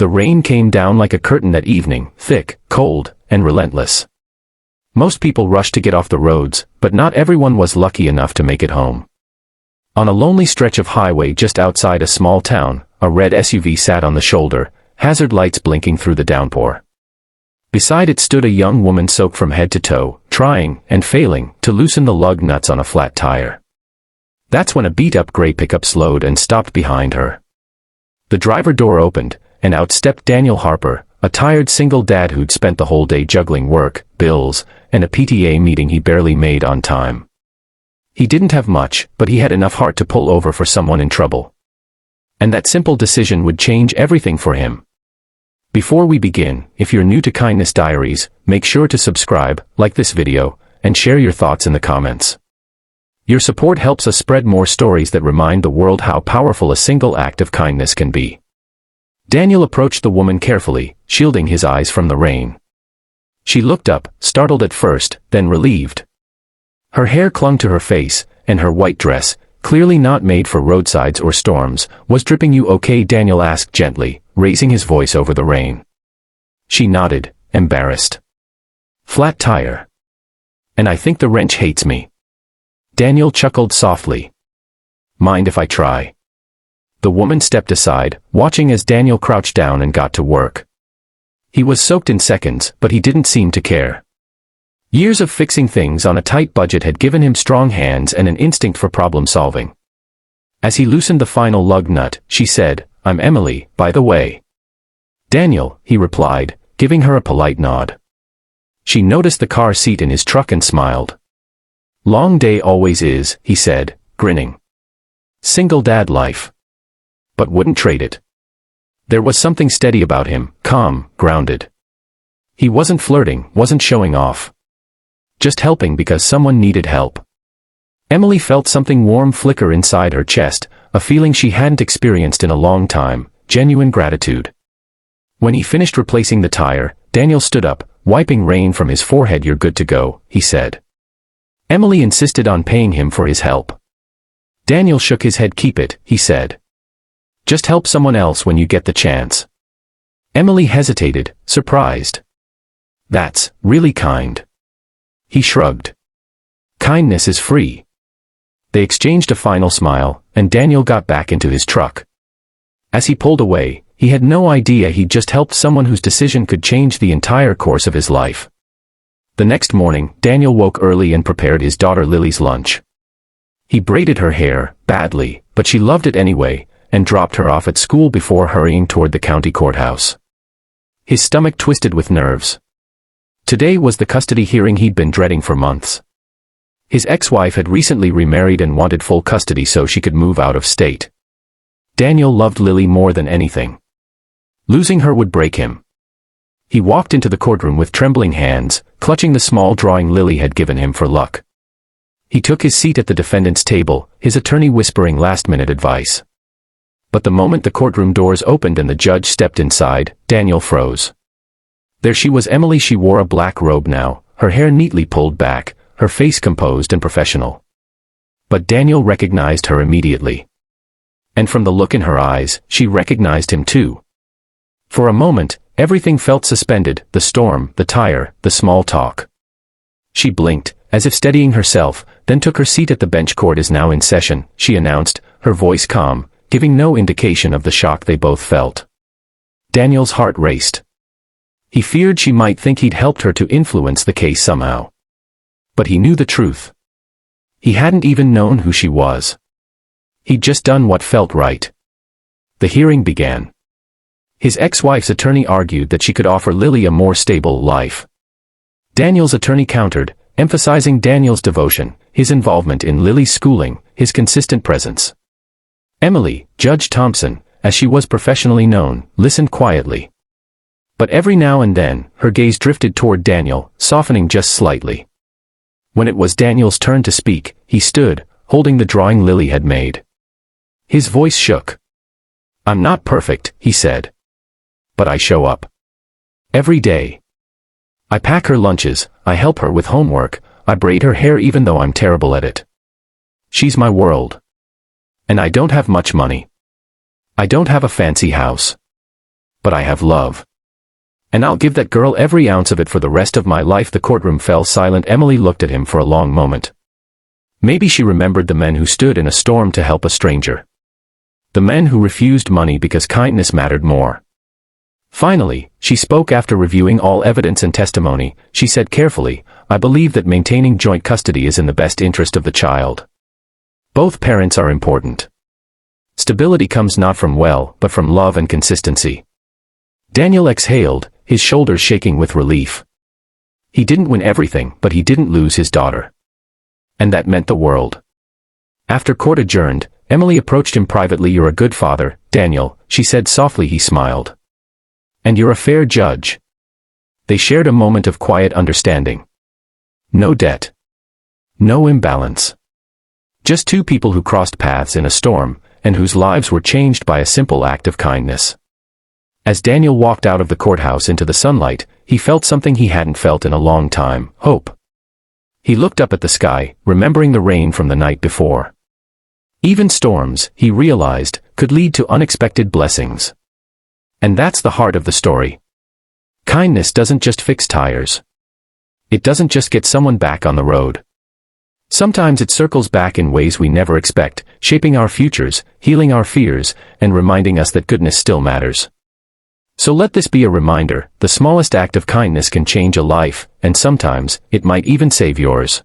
The rain came down like a curtain that evening, thick, cold, and relentless. Most people rushed to get off the roads, but not everyone was lucky enough to make it home. On a lonely stretch of highway just outside a small town, a red SUV sat on the shoulder, hazard lights blinking through the downpour. Beside it stood a young woman soaked from head to toe, trying, and failing, to loosen the lug nuts on a flat tire. That's when a beat-up gray pickup slowed and stopped behind her. The driver door opened, and out stepped Daniel Harper, a tired single dad who'd spent the whole day juggling work, bills, and a PTA meeting he barely made on time. He didn't have much, but he had enough heart to pull over for someone in trouble. And that simple decision would change everything for him. Before we begin, if you're new to Kindness Diaries, make sure to subscribe, like this video, and share your thoughts in the comments. Your support helps us spread more stories that remind the world how powerful a single act of kindness can be. Daniel approached the woman carefully, shielding his eyes from the rain. She looked up, startled at first, then relieved. Her hair clung to her face, and her white dress, clearly not made for roadsides or storms, was dripping. "You okay?" Daniel asked gently, raising his voice over the rain. She nodded, embarrassed. "Flat tire. And I think the wrench hates me." Daniel chuckled softly. "Mind if I try?" The woman stepped aside, watching as Daniel crouched down and got to work. He was soaked in seconds, but he didn't seem to care. Years of fixing things on a tight budget had given him strong hands and an instinct for problem-solving. As he loosened the final lug nut, she said, "I'm Emily, by the way." "Daniel," he replied, giving her a polite nod. She noticed the car seat in his truck and smiled. "Long day always is," he said, grinning. "Single dad life." But wouldn't trade it. There was something steady about him, calm, grounded. He wasn't flirting, wasn't showing off. Just helping because someone needed help. Emily felt something warm flicker inside her chest, a feeling she hadn't experienced in a long time, genuine gratitude. When he finished replacing the tire, Daniel stood up, wiping rain from his forehead. "You're good to go," he said. Emily insisted on paying him for his help. Daniel shook his head. "Keep it," he said. "Just help someone else when you get the chance." Emily hesitated, surprised. "That's really kind." He shrugged. "Kindness is free." They exchanged a final smile, and Daniel got back into his truck. As he pulled away, he had no idea he'd just helped someone whose decision could change the entire course of his life. The next morning, Daniel woke early and prepared his daughter Lily's lunch. He braided her hair, badly, but she loved it anyway, and dropped her off at school before hurrying toward the county courthouse. His stomach twisted with nerves. Today was the custody hearing he'd been dreading for months. His ex-wife had recently remarried and wanted full custody so she could move out of state. Daniel loved Lily more than anything. Losing her would break him. He walked into the courtroom with trembling hands, clutching the small drawing Lily had given him for luck. He took his seat at the defendant's table, his attorney whispering last-minute advice. But the moment the courtroom doors opened and the judge stepped inside, Daniel froze. There she was, Emily. She wore a black robe now, her hair neatly pulled back, her face composed and professional. But Daniel recognized her immediately. And from the look in her eyes, she recognized him too. For a moment, everything felt suspended, the storm, the tire, the small talk. She blinked, as if steadying herself, then took her seat at the bench. "Court is now in session," she announced, her voice calm, giving no indication of the shock they both felt. Daniel's heart raced. He feared she might think he'd helped her to influence the case somehow. But he knew the truth. He hadn't even known who she was. He'd just done what felt right. The hearing began. His ex-wife's attorney argued that she could offer Lily a more stable life. Daniel's attorney countered, emphasizing Daniel's devotion, his involvement in Lily's schooling, his consistent presence. Emily, Judge Thompson, as she was professionally known, listened quietly. But every now and then, her gaze drifted toward Daniel, softening just slightly. When it was Daniel's turn to speak, he stood, holding the drawing Lily had made. His voice shook. "I'm not perfect," he said. "But I show up. Every day. I pack her lunches, I help her with homework, I braid her hair even though I'm terrible at it. She's my world. And I don't have much money. I don't have a fancy house. but I have love. And I'll give that girl every ounce of it for the rest of my life." The courtroom fell silent. Emily looked at him for a long moment. Maybe she remembered the men who stood in a storm to help a stranger. The men who refused money because kindness mattered more. Finally, she spoke after reviewing all evidence and testimony. She said carefully, "I believe that maintaining joint custody is in the best interest of the child. Both parents are important. Stability comes not from but from love and consistency." Daniel exhaled, his shoulders shaking with relief. He didn't win everything, but he didn't lose his daughter. And that meant the world. After court adjourned, Emily approached him privately. "You're a good father, Daniel," she said softly. He smiled. "And you're a fair judge." They shared a moment of quiet understanding. No debt. No imbalance. Just two people who crossed paths in a storm, and whose lives were changed by a simple act of kindness. As Daniel walked out of the courthouse into the sunlight, he felt something he hadn't felt in a long time: hope. He looked up at the sky, remembering the rain from the night before. Even storms, he realized, could lead to unexpected blessings. And that's the heart of the story. Kindness doesn't just fix tires. It doesn't just get someone back on the road. Sometimes it circles back in ways we never expect, shaping our futures, healing our fears, and reminding us that goodness still matters. So let this be a reminder: the smallest act of kindness can change a life, and sometimes, it might even save yours.